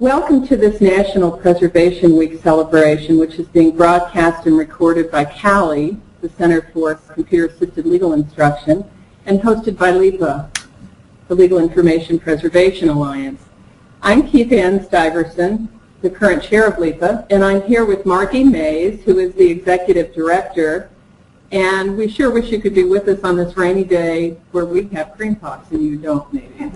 Welcome to this National Preservation Week celebration, which is being broadcast and recorded by CALI, the Center for Computer-Assisted Legal Instruction, and hosted by LIPA, the Legal Information Preservation Alliance. I'm Ann Stiverson, the current chair of LIPA, and I'm here with Margie Maes, who is the executive director, and we sure wish you could be with us on this rainy day where we have cream puffs and you don't, maybe.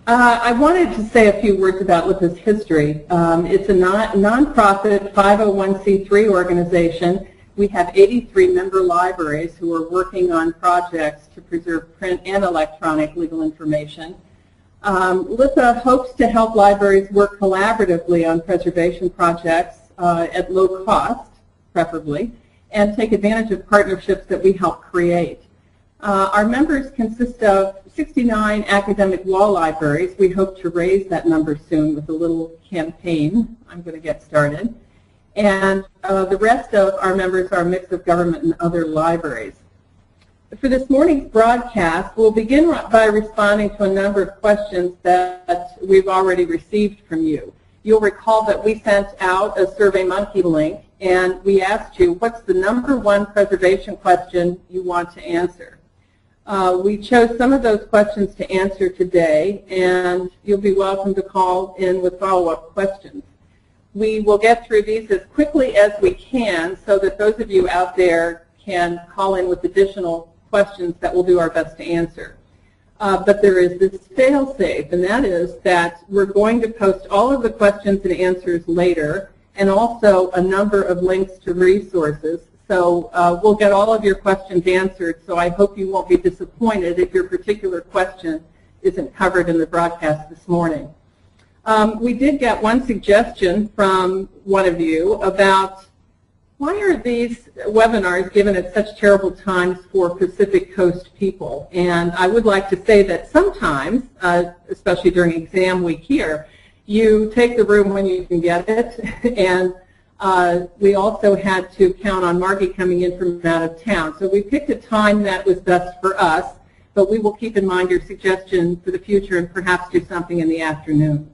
I wanted to say a few words about LIPA's history. It's a non-profit 501c3 organization. We have 83 member libraries who are working on projects to preserve print and electronic legal information. LIPA hopes to help libraries work collaboratively on preservation projects at low cost, preferably, and take advantage of partnerships that we help create. Our members consist of 69 academic law libraries. We hope to raise that number soon with a little campaign. I'm going to get started. And the rest of our members are a mix of government and other libraries. For this morning's broadcast, we'll begin by responding to a number of questions that we've already received from you. You'll recall that we sent out a SurveyMonkey link, and we asked you, what's the #1 preservation question you want to answer? We chose some of those questions to answer today, and you'll be welcome to call in with follow-up questions. We will get through these as quickly as we can so that those of you out there can call in with additional questions that we'll do our best to answer. But there is this fail-safe, and that is that we're going to post all of the questions and answers later, and also a number of links to resources. So we'll get all of your questions answered, so I hope you won't be disappointed if your particular question isn't covered in the broadcast this morning. We did get one suggestion from one of you about why are these webinars given at such terrible times for Pacific Coast people? And I would like to say that sometimes, especially during exam week here, you take the room when you can get it, and we also had to count on Margie coming in from out of town. So we picked a time that was best for us, but we will keep in mind your suggestion for the future and perhaps do something in the afternoon.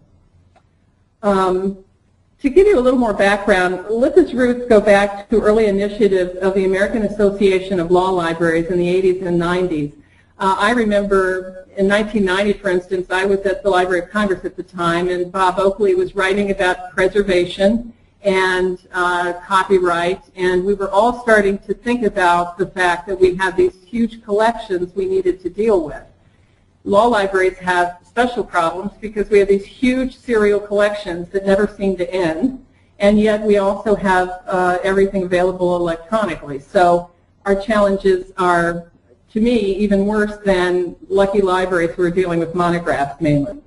To give you a little more background, LIPA's roots go back to early initiatives of the American Association of Law Libraries in the 80s and 90s. I remember in 1990, for instance, I was at the Library of Congress at the time, and Bob Oakley was writing about preservation and copyright, and we were all starting to think about the fact that we have these huge collections we needed to deal with. Law libraries have special problems because we have these huge serial collections that never seem to end, and yet we also have everything available electronically. So our challenges are, to me, even worse than lucky libraries who are dealing with monographs mainly.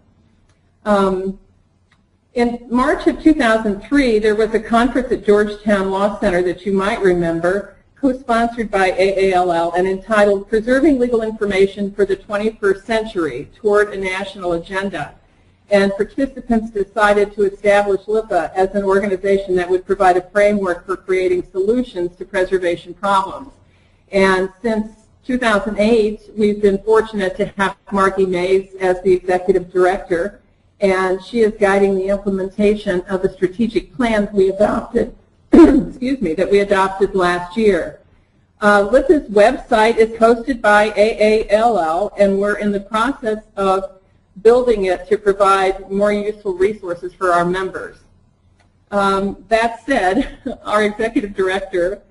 In March of 2003, there was a conference at Georgetown Law Center that you might remember, co-sponsored by AALL and entitled Preserving Legal Information for the 21st Century Toward a National Agenda. And participants decided to establish LIPA as an organization that would provide a framework for creating solutions to preservation problems. And since 2008, we've been fortunate to have Margie Maes as the executive director, and she is guiding the implementation of the strategic plans we adopted, excuse me, that we adopted last year. LIPA's website is hosted by AALL, and we're in the process of building it to provide more useful resources for our members. That said, our executive director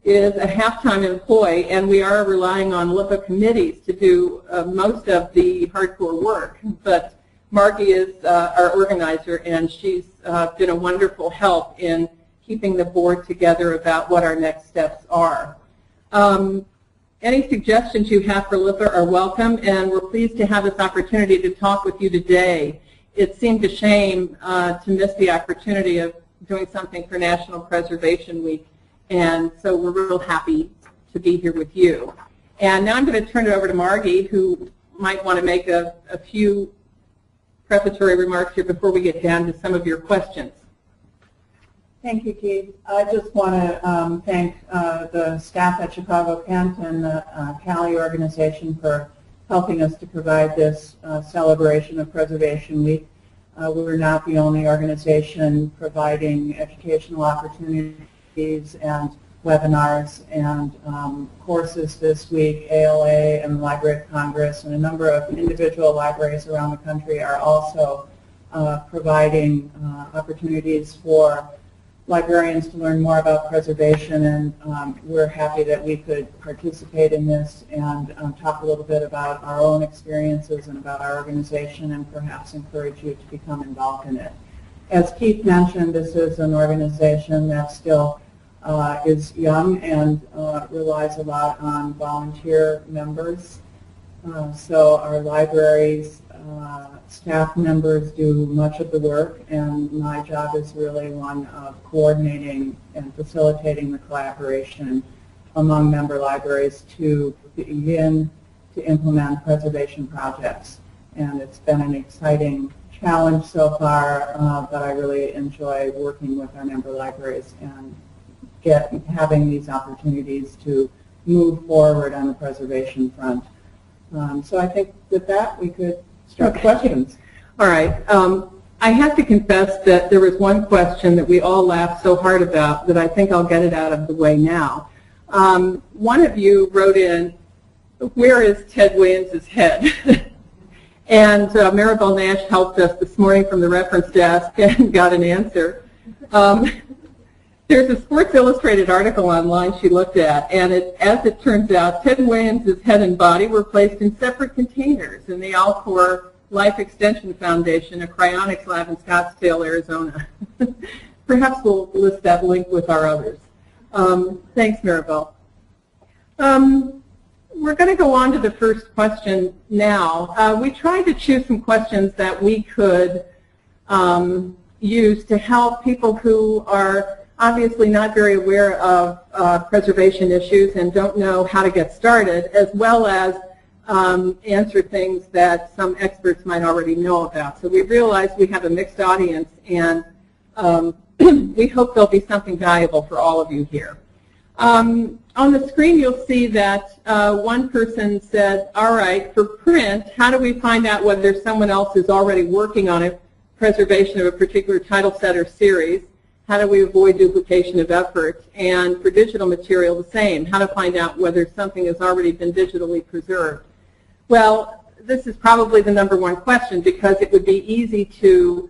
is a half-time employee, and we are relying on LIPA committees to do most of the hardcore work. But Margie is our organizer, and she's been a wonderful help in keeping the board together about what our next steps are. Any suggestions you have for LIPA are welcome, and we're pleased to have this opportunity to talk with you today. It seemed a shame to miss the opportunity of doing something for National Preservation Week, and so we're real happy to be here with you. And now I'm going to turn it over to Margie, who might want to make a few preparatory remarks here before we get down to some of your questions. Thank you, Keith. I just want to thank the staff at Chicago Kent and the CALI organization for helping us to provide this celebration of Preservation Week. We're not the only organization providing educational opportunities and webinars and courses this week. ALA and the Library of Congress and a number of individual libraries around the country are also providing opportunities for librarians to learn more about preservation, and we're happy that we could participate in this and talk a little bit about our own experiences and about our organization and perhaps encourage you to become involved in it. As Keith mentioned, this is an organization that still is young and relies a lot on volunteer members. So our library's staff members do much of the work, and my job is really one of coordinating and facilitating the collaboration among member libraries to begin to implement preservation projects. And it's been an exciting challenge so far, but I really enjoy working with our member libraries and having these opportunities to move forward on the preservation front. So I think with that we could start questions. All right. I have to confess that there was one question that we all laughed so hard about that I think I'll get it out of the way now. One of you wrote in, "Where is Ted Williams' head?" And Maribel Nash helped us this morning from the reference desk and got an answer. There's a Sports Illustrated article online she looked at, and as it turns out, Ted Williams' head and body were placed in separate containers in the Alcor Life Extension Foundation, a cryonics lab in Scottsdale, Arizona. Perhaps we'll list that link with our others. Thanks, Maribel. We're going to go on to the first question now. We tried to choose some questions that we could use to help people who are obviously not very aware of preservation issues and don't know how to get started, as well as answer things that some experts might already know about. So we realized we have a mixed audience, and we hope there'll be something valuable for all of you here. On the screen you'll see that one person said, all right, for print, how do we find out whether someone else is already working on a preservation of a particular title set or series? How do we avoid duplication of effort? And for digital material, the same. How to find out whether something has already been digitally preserved? Well, this is probably the number one question, because it would be easy to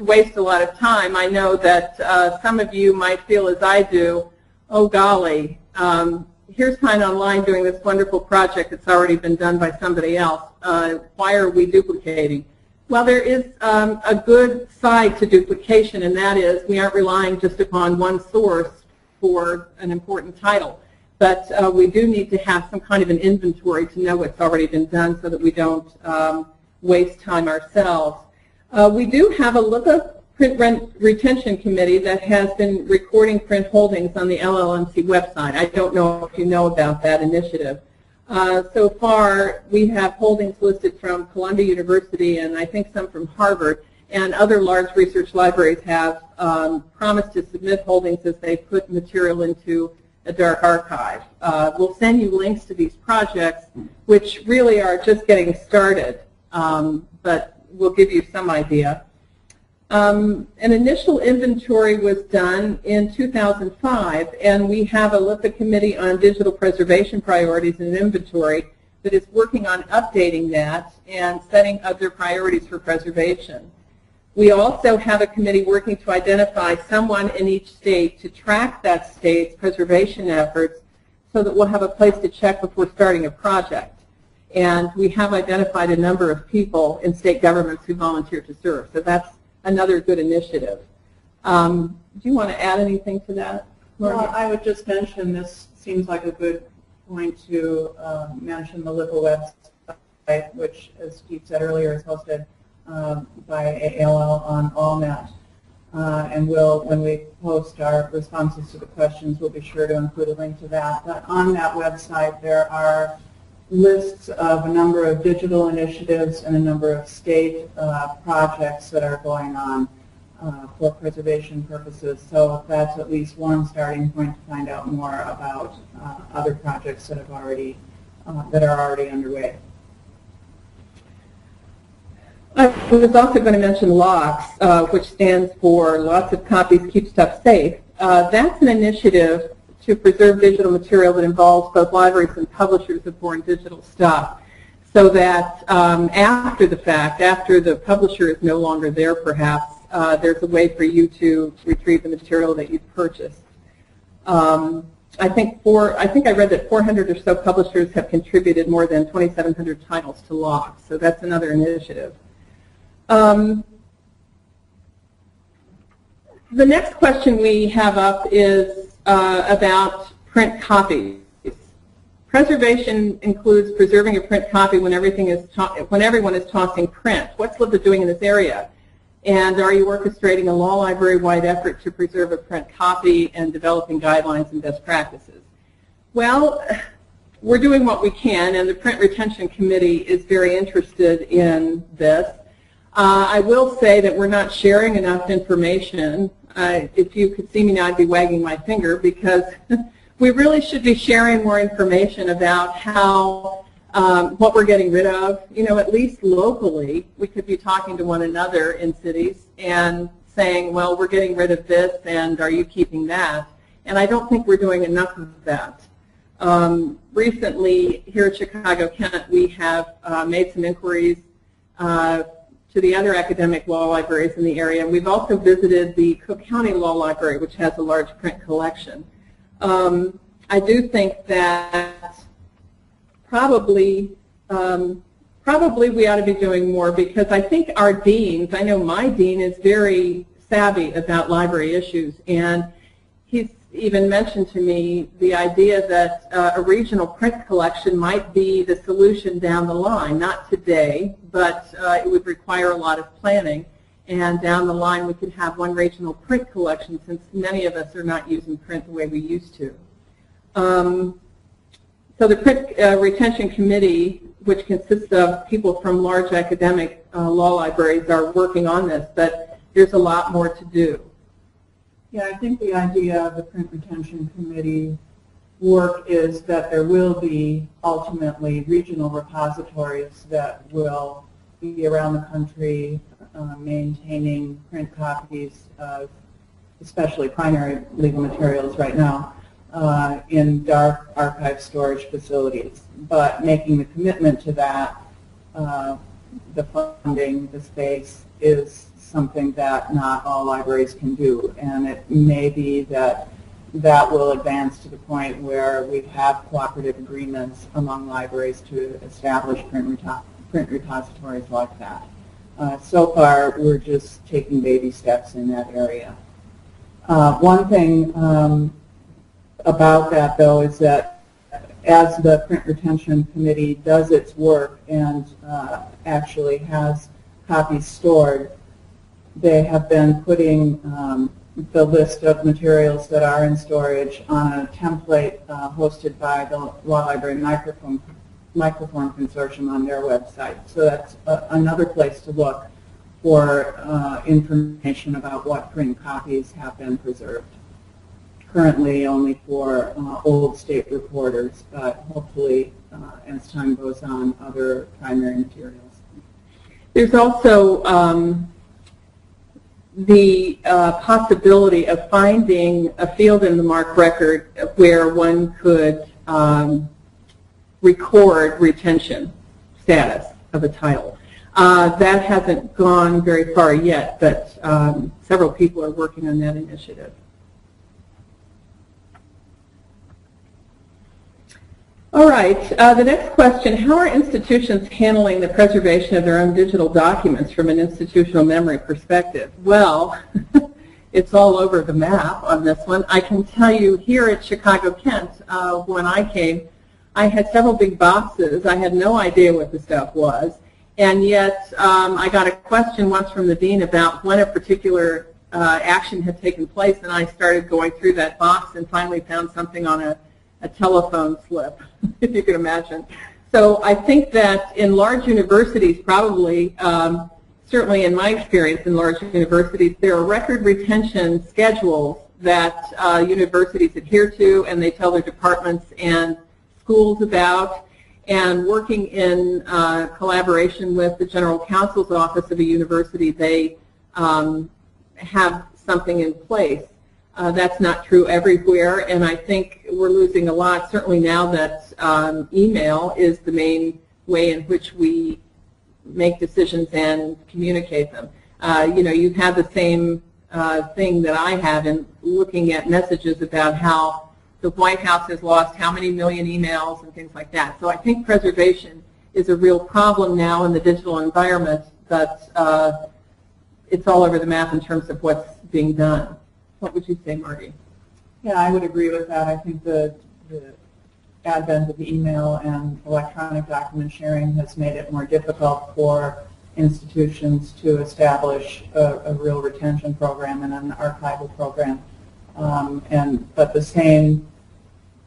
waste a lot of time. I know that some of you might feel as I do, oh golly, here's Kind Online doing this wonderful project that's already been done by somebody else. Why are we duplicating? Well, there is a good side to duplication, and that is we aren't relying just upon one source for an important title. But we do need to have some kind of an inventory to know what's already been done so that we don't waste time ourselves. We do have a LIPA print retention committee that has been recording print holdings on the LLMC website. I don't know if you know about that initiative. So far, we have holdings listed from Columbia University and I think some from Harvard, and other large research libraries have promised to submit holdings as they put material into a dark archive. We'll send you links to these projects, which really are just getting started, but we'll give you some idea. An initial inventory was done in 2005, and we have a LIPA committee on digital preservation priorities and inventory that is working on updating that and setting other priorities for preservation. We also have a committee working to identify someone in each state to track that state's preservation efforts so that we'll have a place to check before starting a project. And we have identified a number of people in state governments who volunteer to serve. So that's another good initiative. Do you want to add anything to that, Margie? Well, I would just mention this seems like a good point to mention the LIPA website, which, as Steve said earlier, is hosted by ALL on AllNet. And when we post our responses to the questions, we'll be sure to include a link to that. But on that website, there are lists of a number of digital initiatives and a number of state projects that are going on for preservation purposes. So that's at least one starting point to find out more about other projects that are already underway. was also going to mention LOCKS, which stands for Lots of Copies Keep Stuff Safe. That's an initiative to preserve digital material that involves both libraries and publishers of born digital stuff, so that after the fact, after the publisher is no longer there perhaps, there's a way for you to retrieve the material that you've purchased. I think I read that 400 or so publishers have contributed more than 2,700 titles to LOCKS, so that's another initiative. The next question we have up is about print copies. Preservation includes preserving a print copy when everyone is tossing print. What's LIPA doing in this area? And are you orchestrating a law library-wide effort to preserve a print copy and developing guidelines and best practices? Well, we're doing what we can, and the Print Retention Committee is very interested in this. I will say that we're not sharing enough information. If you could see me now, I'd be wagging my finger, because we really should be sharing more information about how what we're getting rid of. You know, at least locally, we could be talking to one another in cities and saying, well, we're getting rid of this, and are you keeping that? And I don't think we're doing enough of that. Recently, here at Chicago Kent, we have made some inquiries to the other academic law libraries in the area, and we've also visited the Cook County Law Library, which has a large print collection. I do think that probably we ought to be doing more, because I think our deans, I know my dean is very savvy about library issues, and he's even mentioned to me the idea that a regional print collection might be the solution down the line. Not today, but it would require a lot of planning, and down the line we could have one regional print collection, since many of us are not using print the way we used to. So the Print Retention Committee, which consists of people from large academic law libraries, are working on this, but there's a lot more to do. Yeah, I think the idea of the Print Retention Committee work is that there will be ultimately regional repositories that will be around the country maintaining print copies of especially primary legal materials right now in dark archive storage facilities. But making the commitment to that, the funding, the space, is something that not all libraries can do. And it may be that that will advance to the point where we have cooperative agreements among libraries to establish print repositories like that. So far, we're just taking baby steps in that area. One thing about that, though, is that as the Print Retention Committee does its work and actually has copies stored, they have been putting the list of materials that are in storage on a template hosted by the Law Library Microform Consortium on their website. So that's another place to look for information about what print copies have been preserved. Currently only for old state reporters, but hopefully as time goes on, other primary materials. There's also the possibility of finding a field in the MARC record where one could record retention status of a title. That hasn't gone very far yet, but several people are working on that initiative. All right, the next question, how are institutions handling the preservation of their own digital documents from an institutional memory perspective? Well, it's all over the map on this one. I can tell you here at Chicago Kent, when I came, I had several big boxes. I had no idea what the stuff was, and yet I got a question once from the dean about when a particular action had taken place, and I started going through that box and finally found something on a telephone slip, if you can imagine. So I think that in large universities, probably, certainly in my experience in large universities, there are record retention schedules that universities adhere to, and they tell their departments and schools about. And working in collaboration with the General Counsel's Office of a university, they have something in place. That's not true everywhere, and I think we're losing a lot, certainly now that email is the main way in which we make decisions and communicate them. You know, you've had the same thing that I have in looking at messages about how the White House has lost how many million emails and things like that. So I think preservation is a real problem now in the digital environment, but it's all over the map in terms of what's being done. What would you say, Margie? Yeah, I would agree with that. I think the advent of email and electronic document sharing has made it more difficult for institutions to establish a real retention program and an archival program. But the same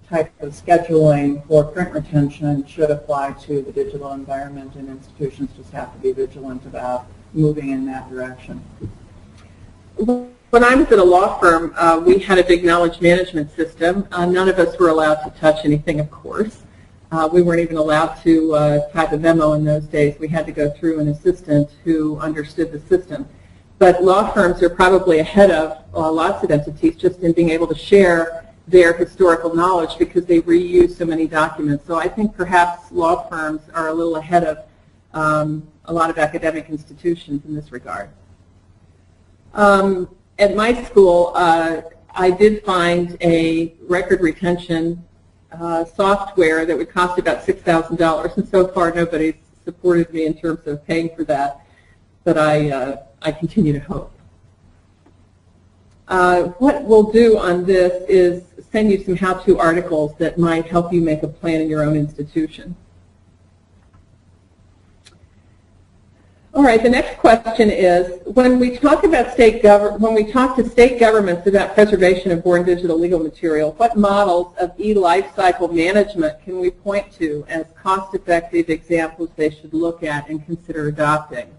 type of scheduling for print retention should apply to the digital environment, and institutions just have to be vigilant about moving in that direction. When I was at a law firm, we had a big knowledge management system. None of us were allowed to touch anything, of course. We weren't even allowed to type a memo in those days. We had to go through an assistant who understood the system. But law firms are probably ahead of lots of entities just in being able to share their historical knowledge because they reuse so many documents. So I think perhaps law firms are a little ahead of a lot of academic institutions in this regard. At my school, I did find a record retention software that would cost about $6,000, and so far nobody's supported me in terms of paying for that, but I continue to hope. What we'll do on this is send you some how-to articles that might help you make a plan in your own institution. All right, the next question is, when we talk to state governments about preservation of born digital legal material, what models of e-lifecycle management can we point to as cost-effective examples they should look at and consider adopting?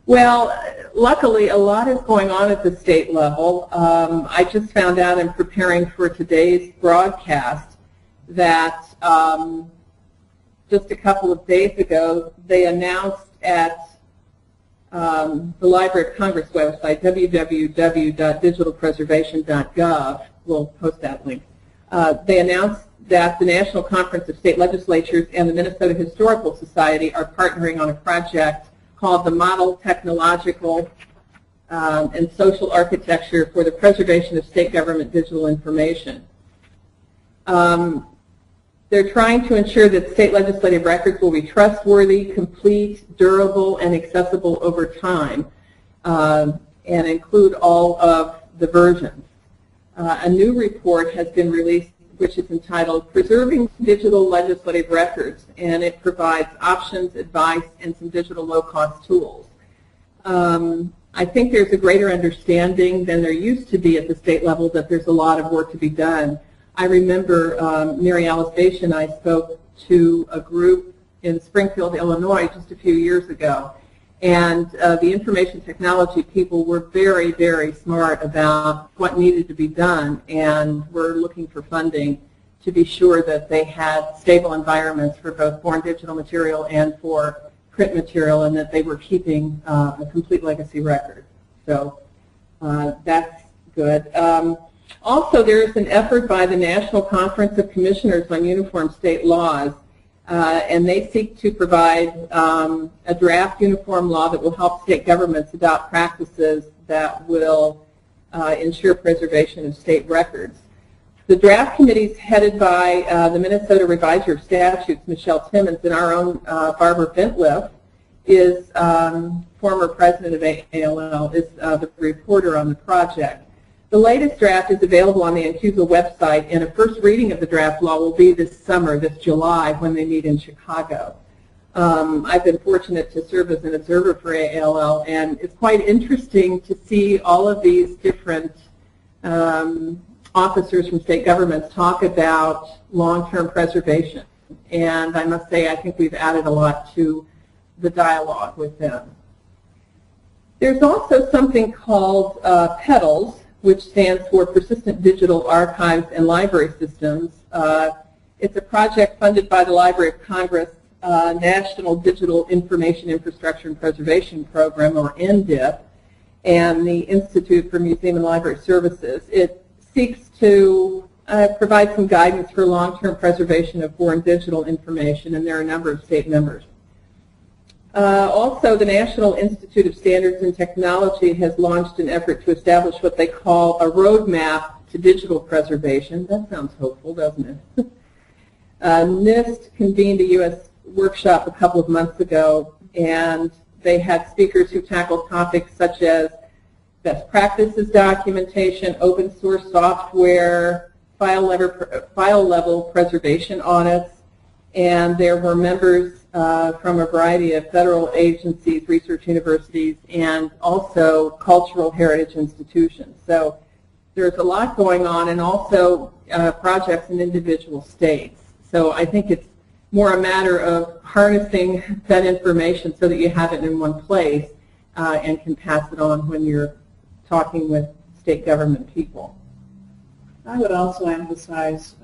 Well, luckily, a lot is going on at the state level. I just found out in preparing for today's broadcast that just a couple of days ago, they announced at the Library of Congress website, www.digitalpreservation.gov, we'll post that link. They announced that the National Conference of State Legislatures and the Minnesota Historical Society are partnering on a project called the Model Technological and Social Architecture for the Preservation of State Government Digital Information. They're trying to ensure that state legislative records will be trustworthy, complete, durable, and accessible over time, and include all of the versions. A new report has been released which is entitled Preserving Digital Legislative Records, and it provides options, advice, and some digital low-cost tools. I think there's a greater understanding than there used to be at the state level that there's a lot of work to be done. I remember Mary Alice Bache and I spoke to a group in Springfield, Illinois just a few years ago, and the information technology people were very, very smart about what needed to be done, and were looking for funding to be sure that they had stable environments for both born digital material and for print material, and that they were keeping a complete legacy record. So that's good. Also, there's an effort by the National Conference of Commissioners on Uniform State Laws, and they seek to provide a draft uniform law that will help state governments adopt practices that will ensure preservation of state records. The draft committee is headed by the Minnesota Reviser of Statutes, Michelle Timmons, and our own Barbara Bentliff is former president of ALL, is the reporter on the project. The latest draft is available on the ANCUSA website, and a first reading of the draft law will be this summer, this July, when they meet in Chicago. I've been fortunate to serve as an observer for ALL, and it's quite interesting to see all of these different officers from state governments talk about long-term preservation. And I must say, I think we've added a lot to the dialogue with them. There's also something called PEDALS, which stands for Persistent Digital Archives and Library Systems. It's a project funded by the Library of Congress National Digital Information Infrastructure and Preservation Program, or NDIP, and the Institute for Museum and Library Services. It seeks to provide some guidance for long-term preservation of foreign digital information, and there are a number of state members. Also, the National Institute of Standards and Technology has launched an effort to establish what they call a roadmap to digital preservation. That sounds hopeful, doesn't it? NIST convened a U.S. workshop a couple of months ago, and they had speakers who tackled topics such as best practices documentation, open source software, file level preservation audits, and there were members from a variety of federal agencies, research universities, and also cultural heritage institutions. So there's a lot going on, and also projects in individual states. So I think it's more a matter of harnessing that information so that you have it in one place and can pass it on when you're talking with state government people. I would also emphasize,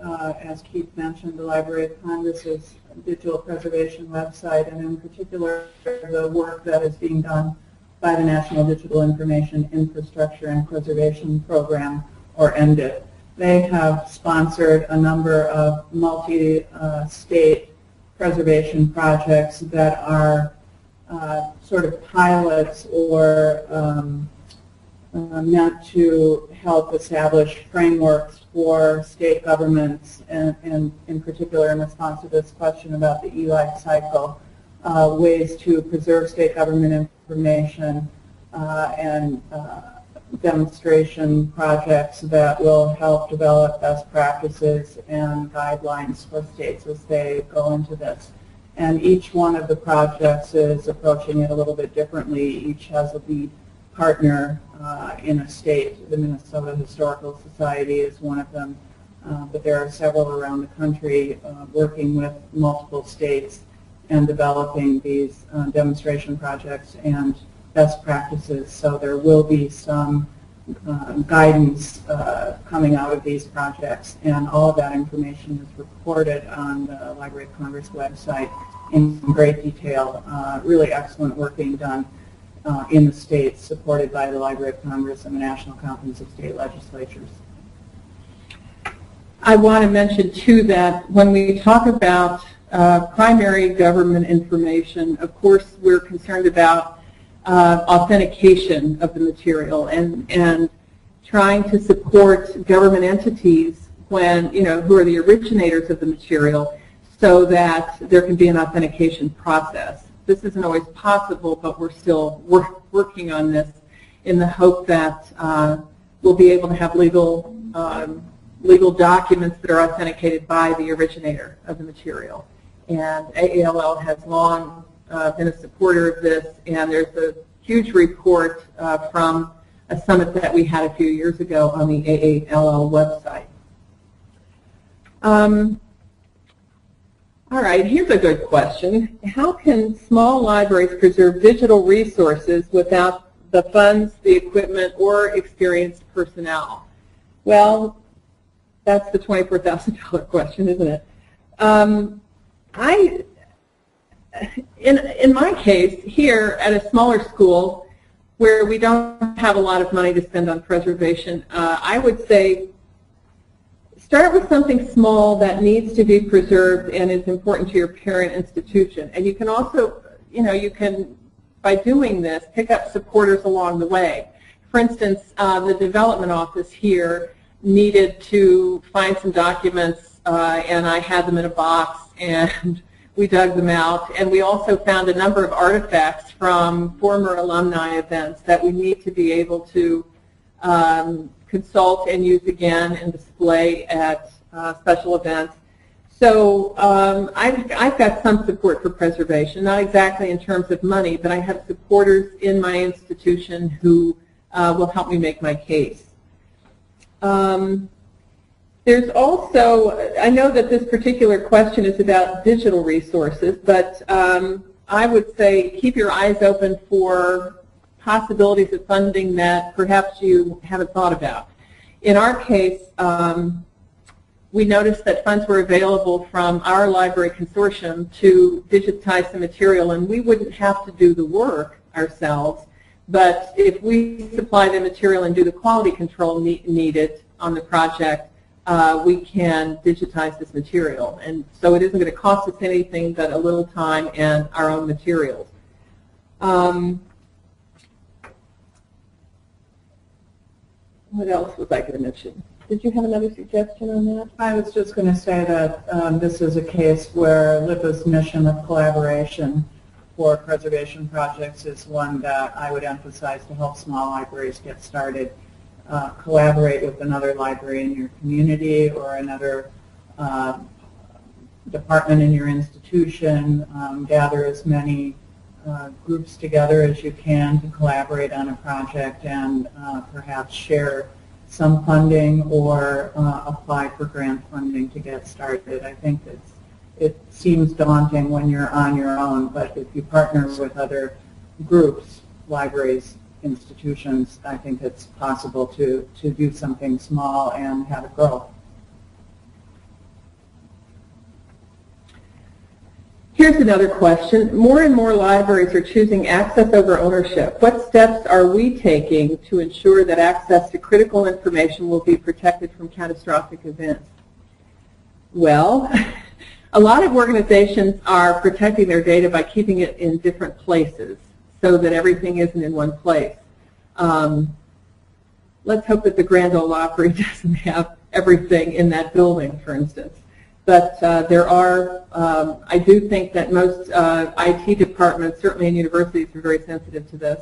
as Keith mentioned, the Library of Congress's digital preservation website, and in particular the work that is being done by the National Digital Information Infrastructure and Preservation Program, or NDIP. They have sponsored a number of multi-state preservation projects that are sort of pilots or meant to help establish frameworks for state governments, and in particular in response to this question about the e-life cycle, ways to preserve state government information and demonstration projects that will help develop best practices and guidelines for states as they go into this. And each one of the projects is approaching it a little bit differently. Each has a lead partner in a state. The Minnesota Historical Society is one of them, but there are several around the country working with multiple states and developing these demonstration projects and best practices. So there will be some guidance coming out of these projects, and all of that information is reported on the Library of Congress website in great detail. Really excellent work being done in the states, supported by the Library of Congress and the National Conference of State Legislatures. I want to mention, too, that when we talk about primary government information, of course, we're concerned about authentication of the material and trying to support government entities when, who are the originators of the material, so that there can be an authentication process. This isn't always possible, but we're still working on this in the hope that we'll be able to have legal documents that are authenticated by the originator of the material. And AALL has long been a supporter of this, and there's a huge report from a summit that we had a few years ago on the AALL website. All right, here's a good question. How can small libraries preserve digital resources without the funds, the equipment, or experienced personnel? Well, that's the $24,000 question, isn't it? In my case, here at a smaller school where we don't have a lot of money to spend on preservation, I would say start with something small that needs to be preserved and is important to your parent institution. And you can also, you can, by doing this, pick up supporters along the way. For instance, the development office here needed to find some documents, and I had them in a box, and we dug them out. And we also found a number of artifacts from former alumni events that we need to be able to consult and use again and display at special events. So I've got some support for preservation, not exactly in terms of money, but I have supporters in my institution who will help me make my case. There's also, I know that this particular question is about digital resources, but I would say keep your eyes open for possibilities of funding that perhaps you haven't thought about. In our case, we noticed that funds were available from our library consortium to digitize the material, and we wouldn't have to do the work ourselves. But if we supply the material and do the quality control needed on the project, we can digitize this material. And so it isn't going to cost us anything but a little time and our own materials. What else was I going to mention? Did you have another suggestion on that? I was just going to say that this is a case where LIPA's mission of collaboration for preservation projects is one that I would emphasize to help small libraries get started. Collaborate with another library in your community or another department in your institution. Gather as many groups together as you can to collaborate on a project and perhaps share some funding or apply for grant funding to get started. I think it seems daunting when you're on your own, but if you partner with other groups, libraries, institutions, I think it's possible to do something small and have it grow. Here's another question. More and more libraries are choosing access over ownership. What steps are we taking to ensure that access to critical information will be protected from catastrophic events? Well, a lot of organizations are protecting their data by keeping it in different places so that everything isn't in one place. Let's hope that the Grand Ole Opry doesn't have everything in that building, for instance. But there are, I do think that most IT departments, certainly in universities, are very sensitive to this.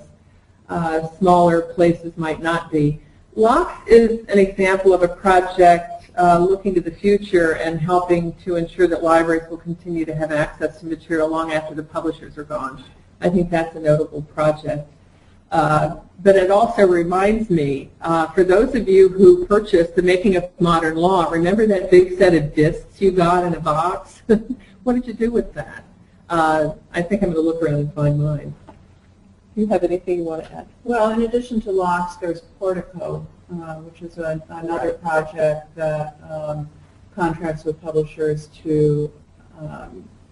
Smaller places might not be. LOCKSS is an example of a project looking to the future and helping to ensure that libraries will continue to have access to material long after the publishers are gone. I think that's a notable project. But it also reminds me, for those of you who purchased The Making of Modern Law, remember that big set of discs you got in a box? What did you do with that? I think I'm going to look around and find mine. Do you have anything you want to add? Well, in addition to LOCKSS, there's Portico, which is another project that contracts with publishers to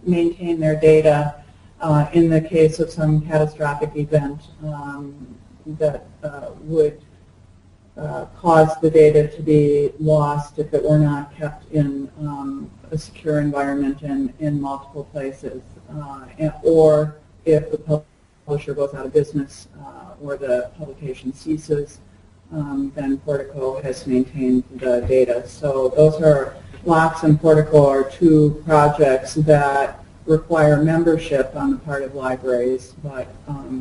maintain their data in the case of some catastrophic event that would cause the data to be lost if it were not kept in a secure environment in multiple places, or if the publisher goes out of business or the publication ceases, then Portico has maintained the data. So those are, LOCKSS and Portico are two projects that require membership on the part of libraries, but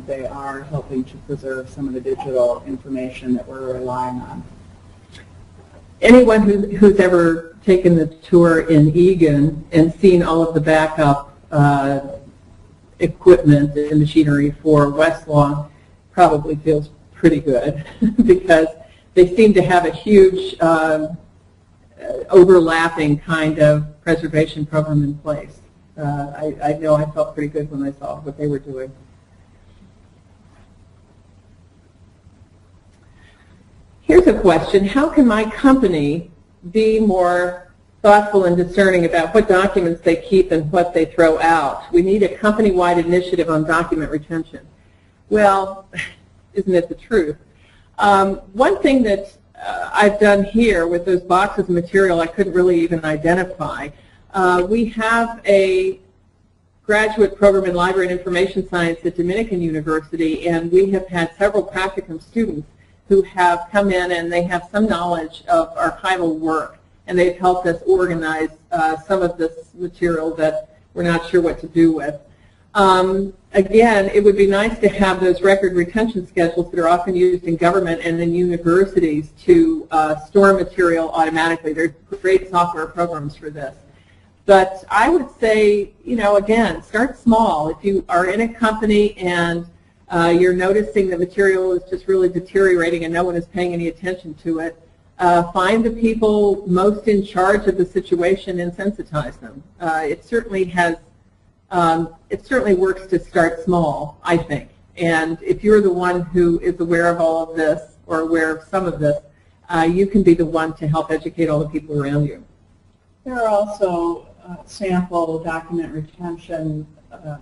they are helping to preserve some of the digital information that we're relying on. Anyone who's ever taken the tour in Egan and seen all of the backup equipment and machinery for Westlaw probably feels pretty good because they seem to have a huge overlapping kind of preservation program in place. I know I felt pretty good when I saw what they were doing. Here's a question. How can my company be more thoughtful and discerning about what documents they keep and what they throw out? We need a company-wide initiative on document retention. Well, isn't it the truth? One thing that I've done here with those boxes of material I couldn't really even identify. We have a graduate program in library and information science at Dominican University, and we have had several practicum students who have come in and they have some knowledge of archival work, and they've helped us organize some of this material that we're not sure what to do with. Again, it would be nice to have those record retention schedules that are often used in government and in universities to store material automatically. There's great software programs for this. But I would say, you know, again, start small. If you are in a company and you're noticing the material is just really deteriorating and no one is paying any attention to it, find the people most in charge of the situation and sensitize them. It certainly works to start small, I think. And if you're the one who is aware of all of this or aware of some of this, you can be the one to help educate all the people around you. There are also sample document retention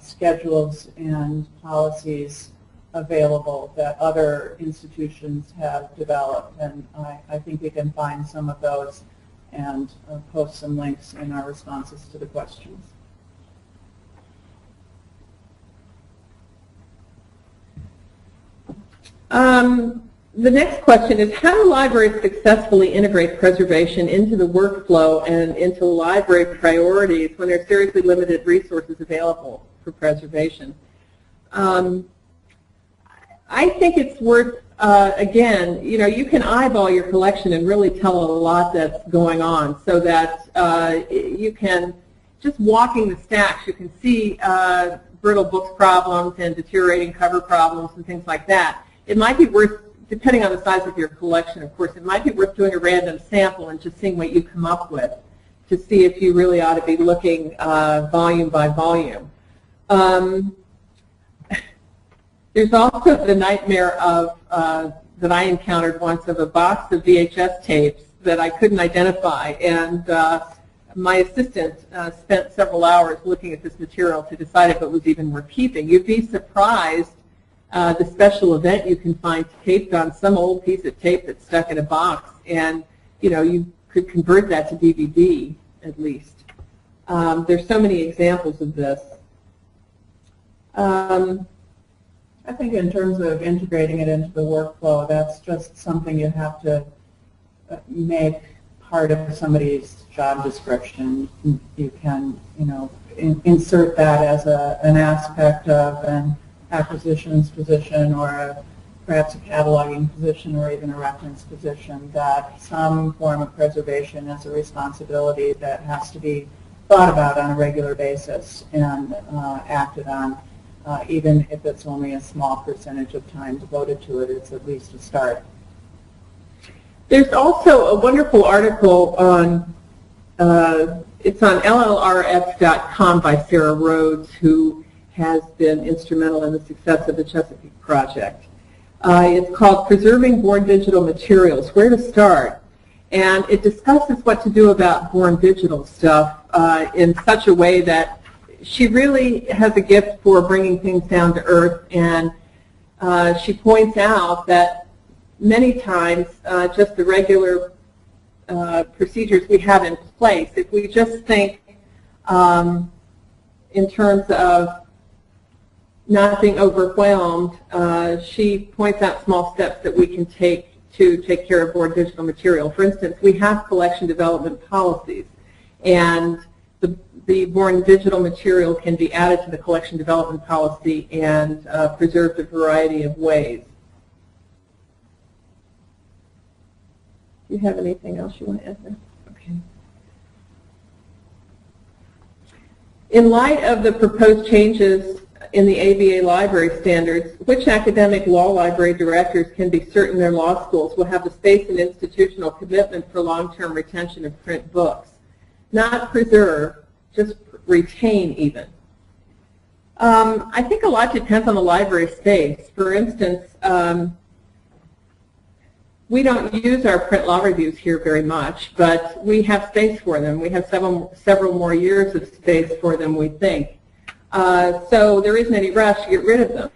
schedules and policies available that other institutions have developed, and I think you can find some of those and post some links in our responses to the questions. The next question is, how do libraries successfully integrate preservation into the workflow and into library priorities when there are seriously limited resources available for preservation? I think it's worth, again, you can eyeball your collection and really tell a lot that's going on, so that you can, just walking the stacks, you can see brittle books problems and deteriorating cover problems and things like that. It might be worth, depending on the size of your collection, of course, it might be worth doing a random sample and just seeing what you come up with to see if you really ought to be looking volume by volume. There's also the nightmare of that I encountered once, of a box of VHS tapes that I couldn't identify, and my assistant spent several hours looking at this material to decide if it was even worth keeping. You'd be surprised the special event you can find taped on some old piece of tape that's stuck in a box, and you could convert that to DVD at least. There's so many examples of this. I think in terms of integrating it into the workflow, that's just something you have to make part of somebody's job description. You can, insert that as an aspect of an acquisitions position, or perhaps a cataloging position, or even a reference position, that some form of preservation is a responsibility that has to be thought about on a regular basis and acted on. Even if it's only a small percentage of time devoted to it, it's at least a start. There's also a wonderful article on, it's on llrx.com by Sarah Rhodes, who has been instrumental in the success of the Chesapeake Project. It's called Preserving Born Digital Materials, Where to Start. And it discusses what to do about born digital stuff in such a way that she really has a gift for bringing things down to earth, and she points out that many times just the regular procedures we have in place, if we just think in terms of not being overwhelmed, she points out small steps that we can take to take care of born digital material. For instance, we have collection development policies, and the born digital material can be added to the collection development policy and preserved a variety of ways. Do you have anything else you want to add there? Okay. In light of the proposed changes in the ABA library standards, which academic law library directors can be certain their law schools will have the space and institutional commitment for long-term retention of print books? Not preserve, just retain even. I think a lot depends on the library space. For instance, we don't use our print law reviews here very much, but we have space for them. We have several more years of space for them, we think. So there isn't any rush to get rid of them.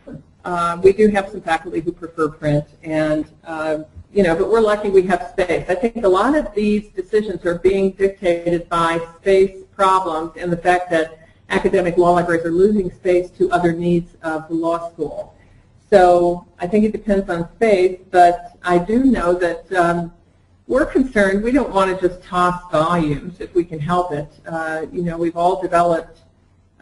We do have some faculty who prefer print, and but we're lucky we have space. I think a lot of these decisions are being dictated by space problems and the fact that academic law libraries are losing space to other needs of the law school. So I think it depends on space, but I do know that we're concerned. We don't want to just toss volumes if we can help it. We've all developed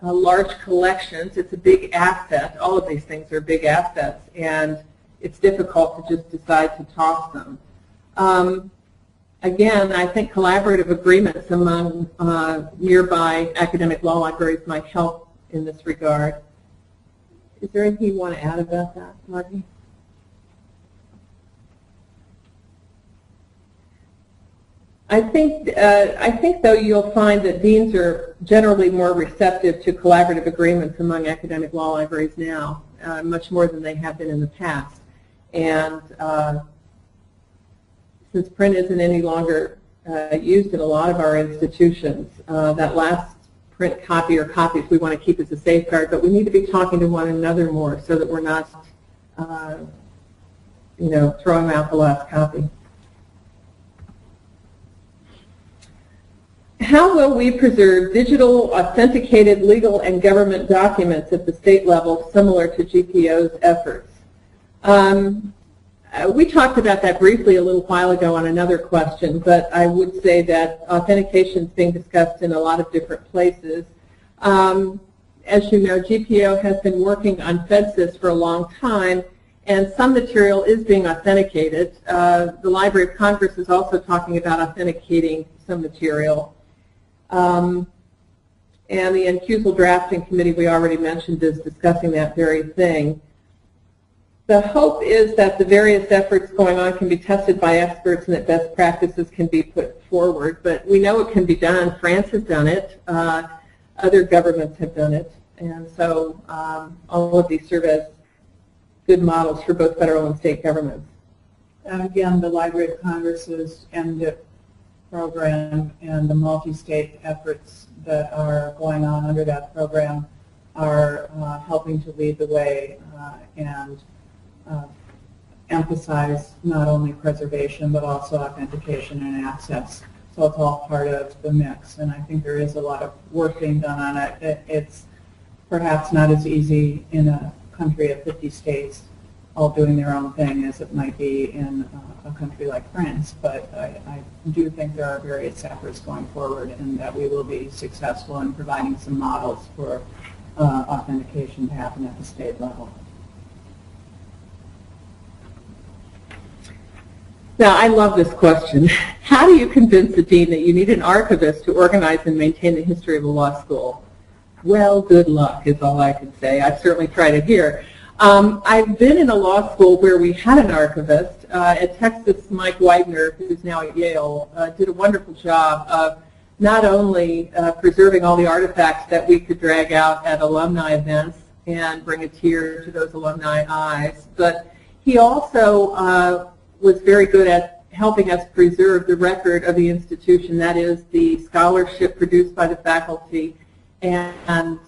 large collections. It's a big asset. All of these things are big assets, and it's difficult to just decide to toss them. Again, I think collaborative agreements among nearby academic law libraries might help in this regard. Is there anything you want to add about that, Margie? I think though you'll find that deans are generally more receptive to collaborative agreements among academic law libraries now, much more than they have been in the past. And since print isn't any longer used in a lot of our institutions. That last print copy or copies we want to keep as a safeguard, but we need to be talking to one another more so that we're not, throwing out the last copy. How will we preserve digital, authenticated legal and government documents at the state level similar to GPO's efforts? We talked about that briefly a little while ago on another question, but I would say that authentication is being discussed in a lot of different places. As you know, GPO has been working on FedSys for a long time, and some material is being authenticated. The Library of Congress is also talking about authenticating some material. And the Incusal Drafting Committee we already mentioned is discussing that very thing. The hope is that the various efforts going on can be tested by experts and that best practices can be put forward. But we know it can be done. France has done it. Other governments have done it. And so all of these serve as good models for both federal and state governments. And again, the Library of Congress's MDIP program and the multi-state efforts that are going on under that program are helping to lead the way and emphasize not only preservation but also authentication and access. So it's all part of the mix, and I think there is a lot of work being done on it. It's perhaps not as easy in a country of 50 states all doing their own thing as it might be in a country like France, but I do think there are various efforts going forward and that we will be successful in providing some models for authentication to happen at the state level. Now, I love this question. How do you convince a dean that you need an archivist to organize and maintain the history of a law school? Well, good luck is all I can say. I've certainly tried it here. I've been in a law school where we had an archivist. At Texas, Mike Widener, who's now at Yale, did a wonderful job of not only preserving all the artifacts that we could drag out at alumni events and bring a tear to those alumni eyes, but he also was very good at helping us preserve the record of the institution, that is the scholarship produced by the faculty and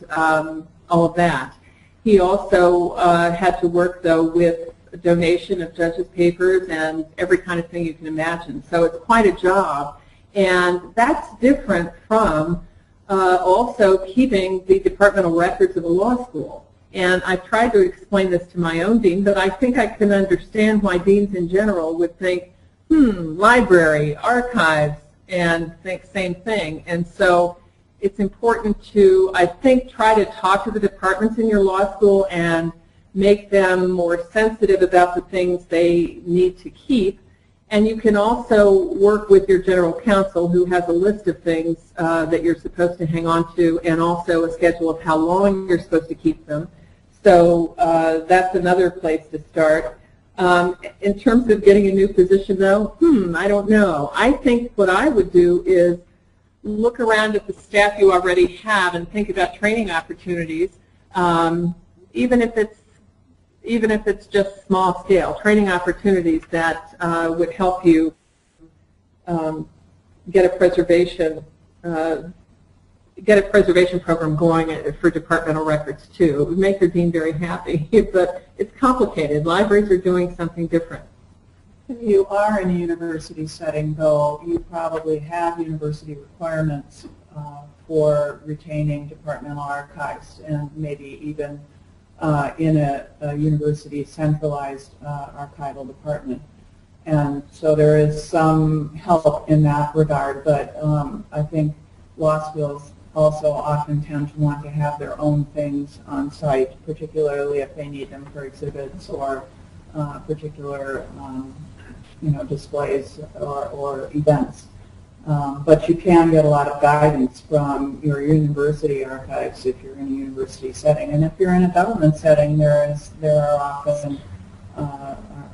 all of that. He also had to work, though, with a donation of judges' papers and every kind of thing you can imagine. So it's quite a job. And that's different from also keeping the departmental records of a law school. And I've tried to explain this to my own dean, but I think I can understand why deans in general would think, library, archives, and think same thing. And so it's important to, I think, try to talk to the departments in your law school and make them more sensitive about the things they need to keep. And you can also work with your general counsel, who has a list of things that you're supposed to hang on to, and also a schedule of how long you're supposed to keep them. So that's another place to start. In terms of getting a new position, though, I don't know. I think what I would do is look around at the staff you already have and think about training opportunities, even if it's just small scale, training opportunities that would help you get a preservation program going for departmental records too. It would make your dean very happy, but it's complicated. Libraries are doing something different. If you are in a university setting, though, you probably have university requirements for retaining departmental archives and maybe even in a university centralized archival department. And so there is some help in that regard, but I think law schools also often tend to want to have their own things on site, particularly if they need them for exhibits or particular displays or events. But you can get a lot of guidance from your university archives if you're in a university setting. And if you're in a government setting, there are often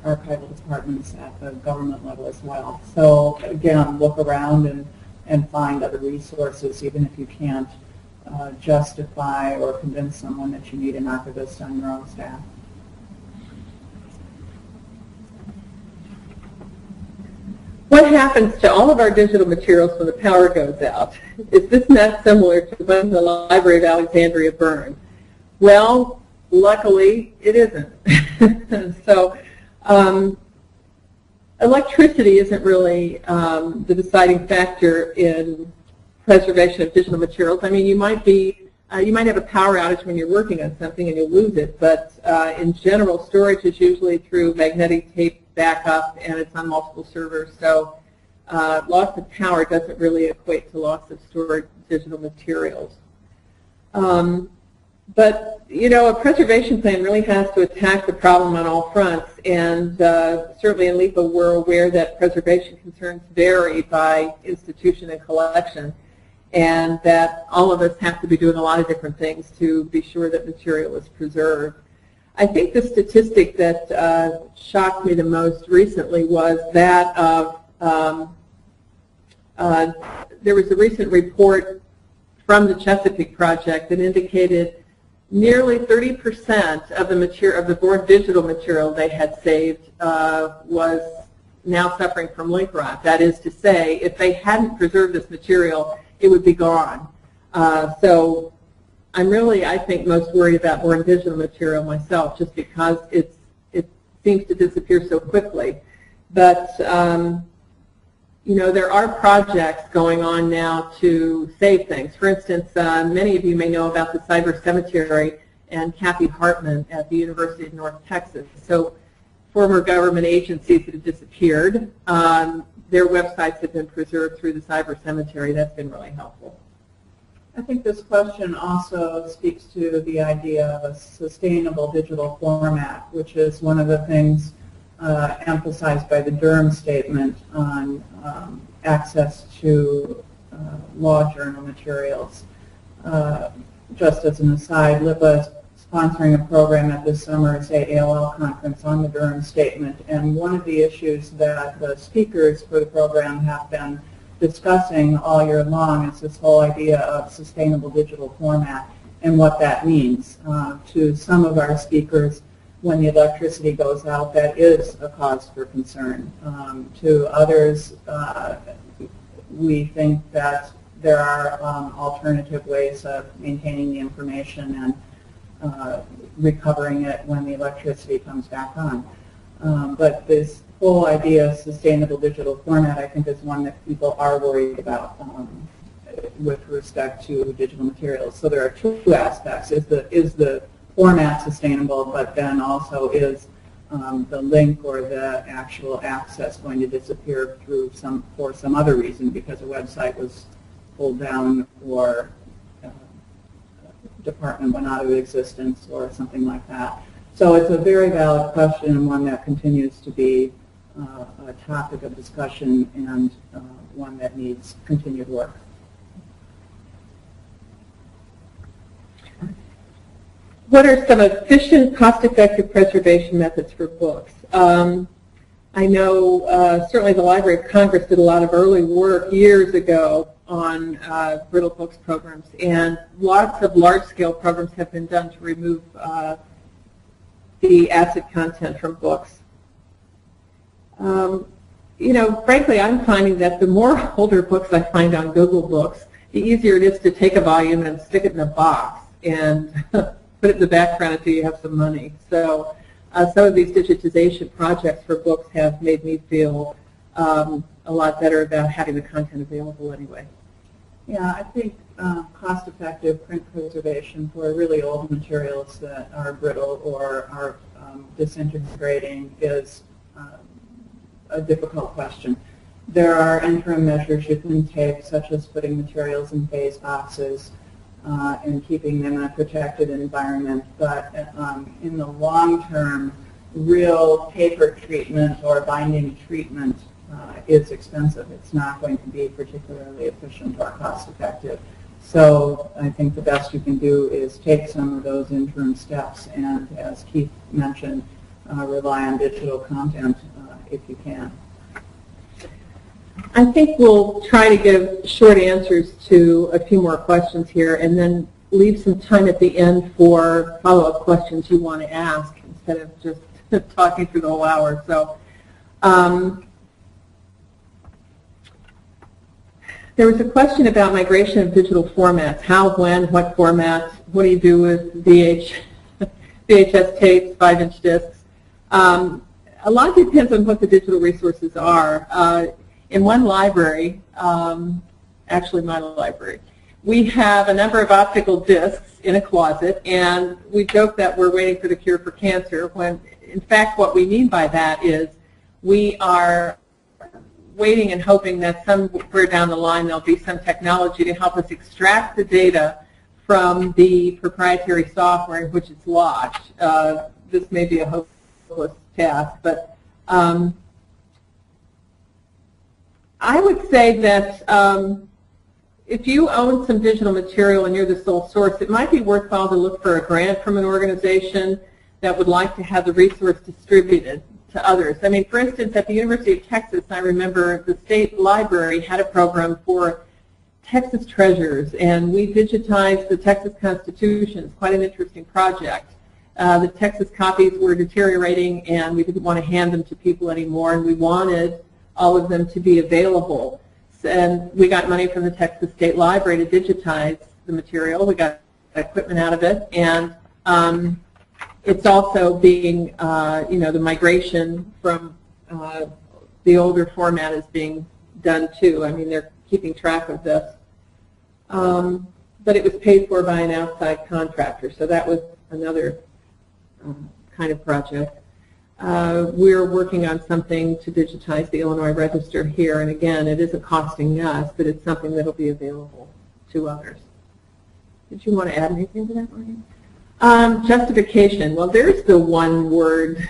archival departments at the government level as well. So again, look around and find other resources, even if you can't justify or convince someone that you need an archivist on your own staff. What happens to all of our digital materials when the power goes out? Is this not similar to when the Library of Alexandria burned? Well, luckily, it isn't. So electricity isn't really the deciding factor in preservation of digital materials. I mean, you might have a power outage when you're working on something and you'll lose it, but in general, storage is usually through magnetic tape backup, and it's on multiple servers. So loss of power doesn't really equate to loss of stored digital materials. But, you know, a preservation plan really has to attack the problem on all fronts, and certainly in LIPA we're aware that preservation concerns vary by institution and collection, and that all of us have to be doing a lot of different things to be sure that material is preserved. I think the statistic that shocked me the most recently was that of there was a recent report from the Chesapeake Project that indicated nearly 30% of the material, of the born digital material they had saved, was now suffering from link rot. That is to say, if they hadn't preserved this material, it would be gone. So I'm really, I think, most worried about born digital material myself, just because it seems to disappear so quickly. But you know, there are projects going on now to save things. For instance, many of you may know about the Cyber Cemetery and Kathy Hartman at the University of North Texas. So former government agencies that have disappeared, their websites have been preserved through the Cyber Cemetery. That's been really helpful. I think this question also speaks to the idea of a sustainable digital format, which is one of the things emphasized by the Durham statement on access to law journal materials. Just as an aside, LIPA is sponsoring a program at this summer's AALL conference on the Durham statement, and one of the issues that the speakers for the program have been discussing all year long is this whole idea of sustainable digital format and what that means. To some of our speakers, when the electricity goes out, that is a cause for concern. To others, we think that there are alternative ways of maintaining the information and recovering it when the electricity comes back on. But this whole idea of sustainable digital format, I think, is one that people are worried about with respect to digital materials. So there are two aspects. Is the format sustainable, but then also is the link or the actual access going to disappear for some other reason, because a website was pulled down or department went out of existence or something like that. So it's a very valid question, and one that continues to be a topic of discussion, and one that needs continued work. What are some efficient, cost-effective preservation methods for books? I know certainly the Library of Congress did a lot of early work years ago on brittle books programs, and lots of large-scale programs have been done to remove the acid content from books. You know, frankly, I'm finding that the more older books I find on Google Books, the easier it is to take a volume and stick it in a box and put it in the background until you have some money. So some of these digitization projects for books have made me feel a lot better about having the content available anyway. Yeah, I think cost-effective print preservation for really old materials that are brittle or are disintegrating is a difficult question. There are interim measures you can take, such as putting materials in phase boxes and keeping them in a protected environment. But in the long term, real paper treatment or binding treatment is expensive. It's not going to be particularly efficient or cost effective. So I think the best you can do is take some of those interim steps and, as Keith mentioned, rely on digital content if you can. I think we'll try to give short answers to a few more questions here, and then leave some time at the end for follow-up questions you want to ask instead of just talking through the whole hour. So There was a question about migration of digital formats. How, when, what formats? What do you do with VHS tapes, 5-inch discs? A lot depends on what the digital resources are. In one library, actually my library, we have a number of optical discs in a closet, and we joke that we're waiting for the cure for cancer, when in fact what we mean by that is we are waiting and hoping that somewhere down the line there'll be some technology to help us extract the data from the proprietary software in which it's lodged. This may be a hopeless task, but I would say that if you own some digital material and you're the sole source, it might be worthwhile to look for a grant from an organization that would like to have the resource distributed to others. I mean, for instance, at the University of Texas, I remember the state library had a program for Texas treasures, and we digitized the Texas Constitution. It's quite an interesting project. The Texas copies were deteriorating, and we didn't want to hand them to people anymore, and we wanted all of them to be available. And we got money from the Texas State Library to digitize the material. We got equipment out of it, and it's also being, the migration from the older format is being done too. I mean, they're keeping track of this. But it was paid for by an outside contractor, so that was another kind of project. We're working on something to digitize the Illinois Register here, and again, it isn't costing us, but it's something that will be available to others. Did you want to add anything to that, Margie? Justification. Well, there's the one-word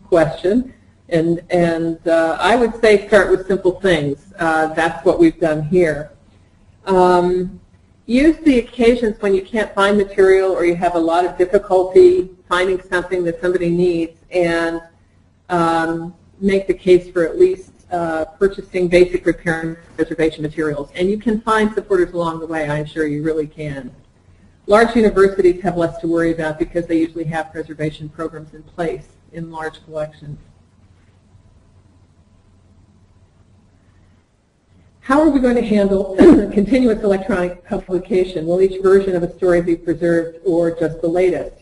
question, and I would say start with simple things. That's what we've done here. Use the occasions when you can't find material or you have a lot of difficulty finding something that somebody needs, and make the case for at least purchasing basic repair and preservation materials. And you can find supporters along the way, I'm sure you really can. Large universities have less to worry about because they usually have preservation programs in place in large collections. How are we going to handle continuous electronic publication? Will each version of a story be preserved or just the latest?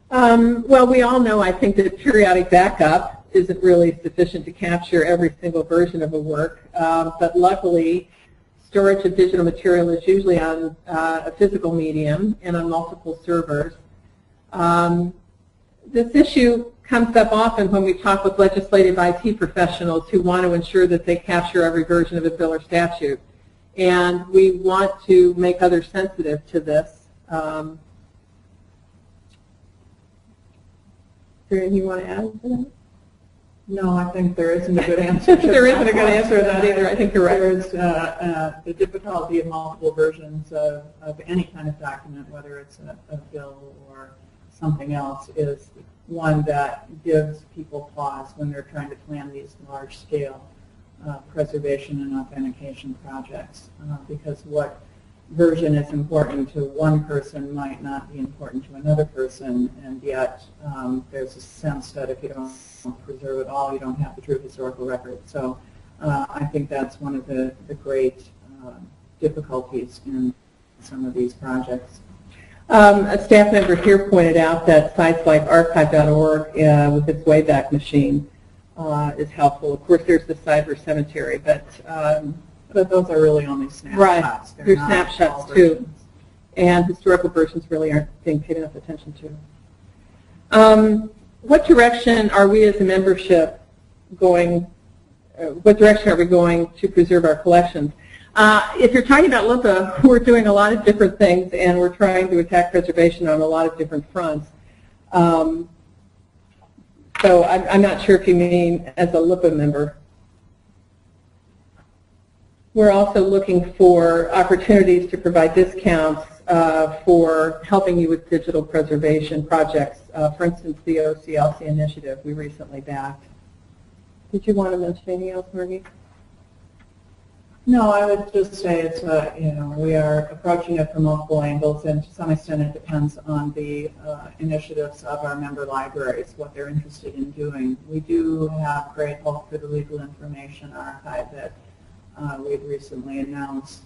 Well, we all know, I think, that periodic backup isn't really sufficient to capture every single version of a work, but luckily storage of digital material is usually on a physical medium and on multiple servers. This issue comes up often when we talk with legislative IT professionals who want to ensure that they capture every version of a bill or statute. And we want to make others sensitive to this. Is there anything you want to add to that? No, I think there isn't a good answer. There isn't a good answer to that either. I think you're right. There's the difficulty of multiple versions of any kind of document, whether it's a bill or something else, is one that gives people pause when they're trying to plan these large-scale preservation and authentication projects, because what version is important to one person might not be important to another person, and yet there's a sense that if you don't preserve it all, you don't have the true historical record. So I think that's one of the great difficulties in some of these projects. A staff member here pointed out that sites like archive.org with its Wayback Machine is helpful. Of course, there's the Cyber Cemetery, but those are really only snapshots. Right, they're snapshots too, and historical versions really aren't being paid enough attention to. What direction are we as a membership going? What direction are we going to preserve our collections? If you're talking about LIPA, we're doing a lot of different things, and we're trying to attack preservation on a lot of different fronts. So I'm not sure if you mean as a LIPA member. We're also looking for opportunities to provide discounts for helping you with digital preservation projects. For instance, the OCLC initiative we recently backed. Did you want to mention anything else, Margie? No, I would just say it's we are approaching it from multiple angles, and to some extent it depends on the initiatives of our member libraries, what they're interested in doing. We do have great hope for the Legal Information Archive that we've recently announced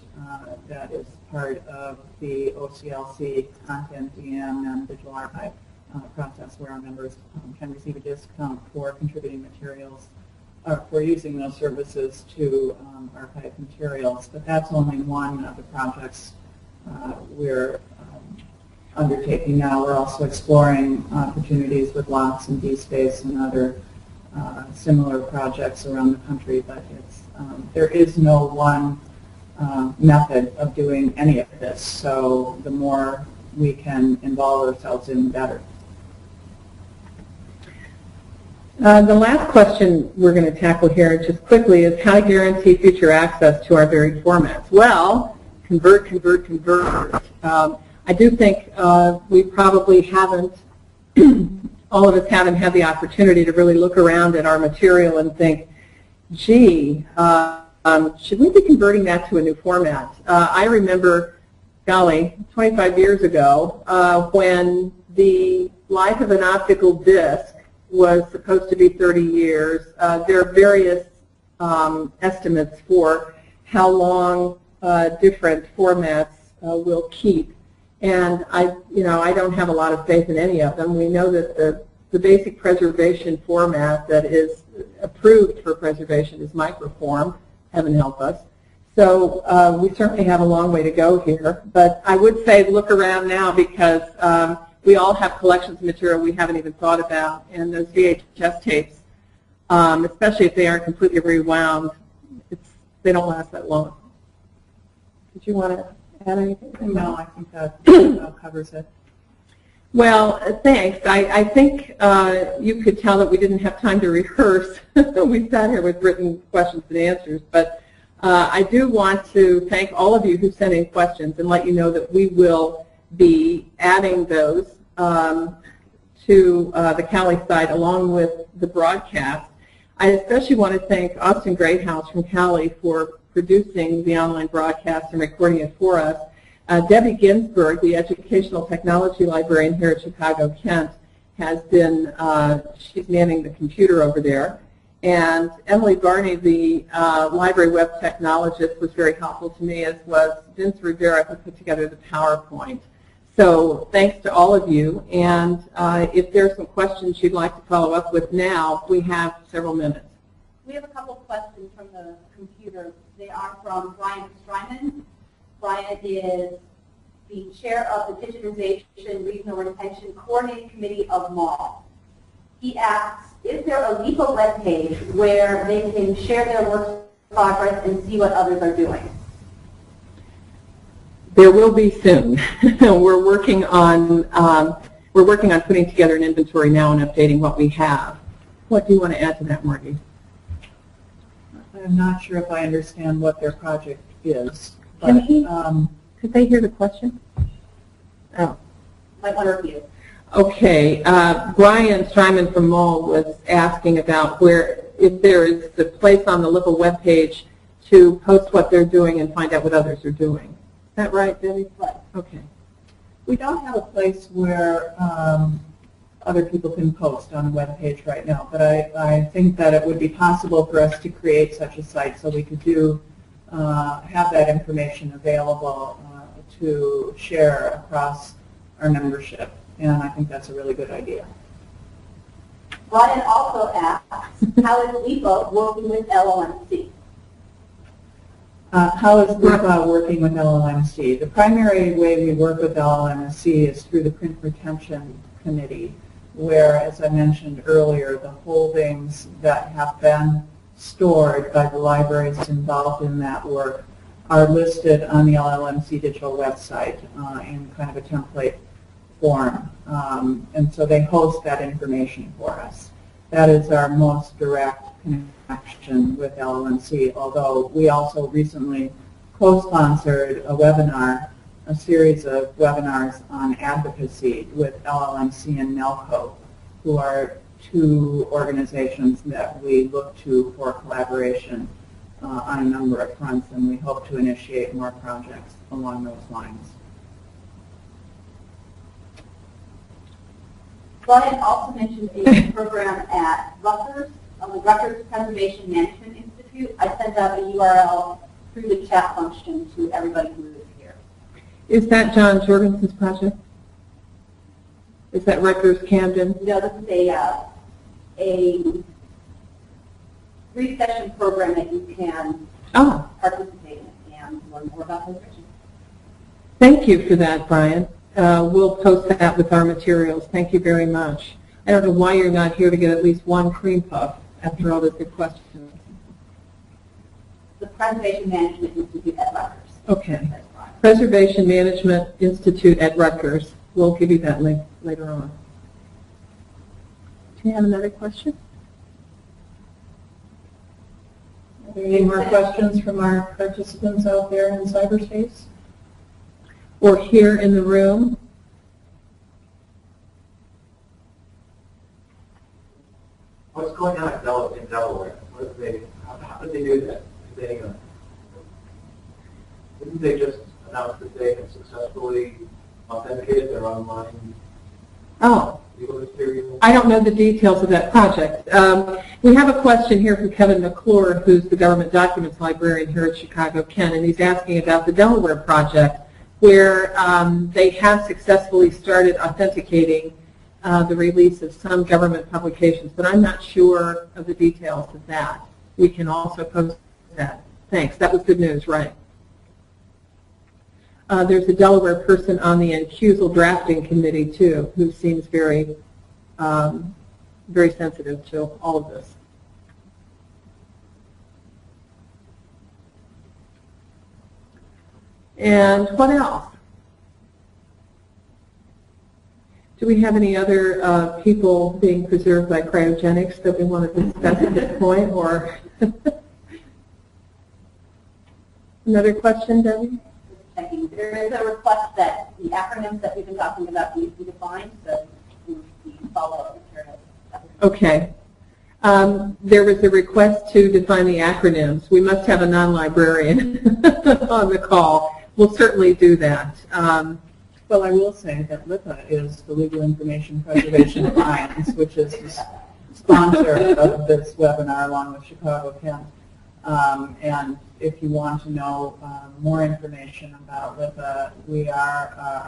that is part of the OCLC content DM and digital archive process, where our members can receive a discount for contributing materials, or for using those services to archive materials. But that's only one of the projects we're undertaking now. We're also exploring opportunities with LOCKSS and DSpace and other similar projects around the country, but it's, there is no one method of doing any of this, so the more we can involve ourselves in, the better. The last question we're going to tackle here just quickly is how to guarantee future access to our varied formats. Well, convert, convert, convert. I do think we probably haven't, all of us haven't had the opportunity to really look around at our material and think, gee, should we be converting that to a new format? I remember, golly, 25 years ago, when the life of an optical disc was supposed to be 30 years. There are various estimates for how long different formats will keep. And I don't have a lot of faith in any of them. We know that the basic preservation format that is approved for preservation is microform. Heaven help us. So we certainly have a long way to go here. But I would say look around now, because we all have collections of material we haven't even thought about. And those VHS tapes, especially if they aren't completely rewound, they don't last that long. Did you want to add anything? No, I think that covers it. Well, thanks. I think you could tell that we didn't have time to rehearse. We sat here with written questions and answers. But I do want to thank all of you who sent in questions and let you know that we will be adding those to the Cali site along with the broadcast. I especially want to thank Austin Greathouse from Cali for producing the online broadcast and recording it for us. Debbie Ginsberg, the educational technology librarian here at Chicago Kent, has been, she's manning the computer over there. And Emily Barney, the library web technologist, was very helpful to me, as was Vince Rivera, who put together the PowerPoint. So thanks to all of you. And if there's some questions you'd like to follow up with now, we have several minutes. We have a couple of questions from the computer. They are from Brian Stryman. Brian is the chair of the Digitization Regional Retention Coordinating Committee of MAL. He asks, is there a LIPA webpage where they can share their work in progress and see what others are doing? There will be soon. We're working on putting together an inventory now and updating what we have. What do you want to add to that, Margie? I'm not sure if I understand what their project is. But, could they hear the question? Oh. Might want to review. Okay. Brian Stryman from MAL was asking about if there is a place on the LIPA webpage to post what they're doing and find out what others are doing. Is that right, Debbie? Right. Okay. We don't have a place where other people can post on a web page right now, but I think that it would be possible for us to create such a site so we could have that information available to share across our membership, and I think that's a really good idea. Brian also asks, how is LIPA working with LLMC? How is LIPA working with LLMC? The primary way we work with LLMC is through the Print Retention Committee, where, as I mentioned earlier, the holdings that have been stored by the libraries involved in that work are listed on the LLMC digital website in kind of a template form. And so they host that information for us. That is our most direct connection with LLMC, although we also recently co-sponsored a series of webinars on advocacy with LLMC and NELCO, who are two organizations that we look to for collaboration on a number of fronts, and we hope to initiate more projects along those lines. Brian also mentioned a program at Rutgers, the Rutgers Preservation Management Institute. Institute. I sent out a URL through the chat function to everybody who is here. Is that John Jorgensen's project? Is that Rutgers Camden? No, this is a 3-session program that you can participate in and learn more about preservation. Thank you for that, Brian. We'll post that with our materials. Thank you very much. I don't know why you're not here to get at least one cream puff after all those good questions. The Preservation Management Institute at Rutgers. Okay. Preservation Management Institute at Rutgers. We'll give you that link later on. Do you have another question? Are there any more questions from our participants out there in cyberspace? Or here in the room? What's going on in Delaware? How did they do that? Didn't they just announce that they had successfully authenticated their online legal material? I don't know the details of that project. We have a question here from Kevin McClure, who's the government documents librarian here at Chicago Ken, and he's asking about the Delaware project, where they have successfully started authenticating the release of some government publications, but I'm not sure of the details of that. We can also post that. Thanks. That was good news, right? There's a Delaware person on the Incusal drafting committee, too, who seems very, very sensitive to all of this. And what else? Do we have any other people being preserved by cryogenics that we want to discuss at this point? Or another question, Debbie? Checking. There is a request that the acronyms that we've been talking about need to be defined, so we follow up materials. Okay. There was a request to define the acronyms. We must have a non-librarian on the call. We'll certainly do that. Well, I will say that LIPA is the Legal Information Preservation Alliance, which is the sponsor of this webinar along with Chicago Ken. And if you want to know more information about LIPA,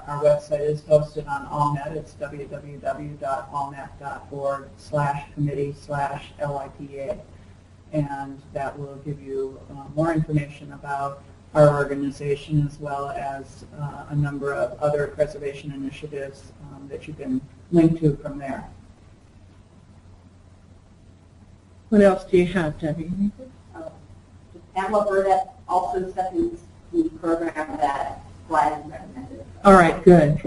our website is posted on AllNet. It's www.allnet.org/committee/LIPA. And that will give you more information about our organization, as well as a number of other preservation initiatives that you can link to from there. What else do you have, Debbie? Pamela Burdett also seconds the program that Gladys recommended. All right, good.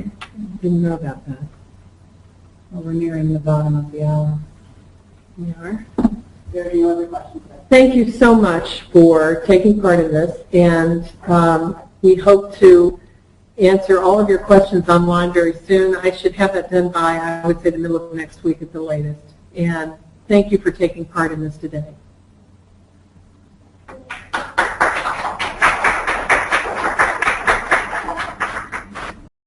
Didn't know about that. Well, we're nearing the bottom of the hour. We are. There are any other questions? Thank you so much for taking part in this, and we hope to answer all of your questions online very soon. I should have that done by, I would say, the middle of next week at the latest. And thank you for taking part in this today.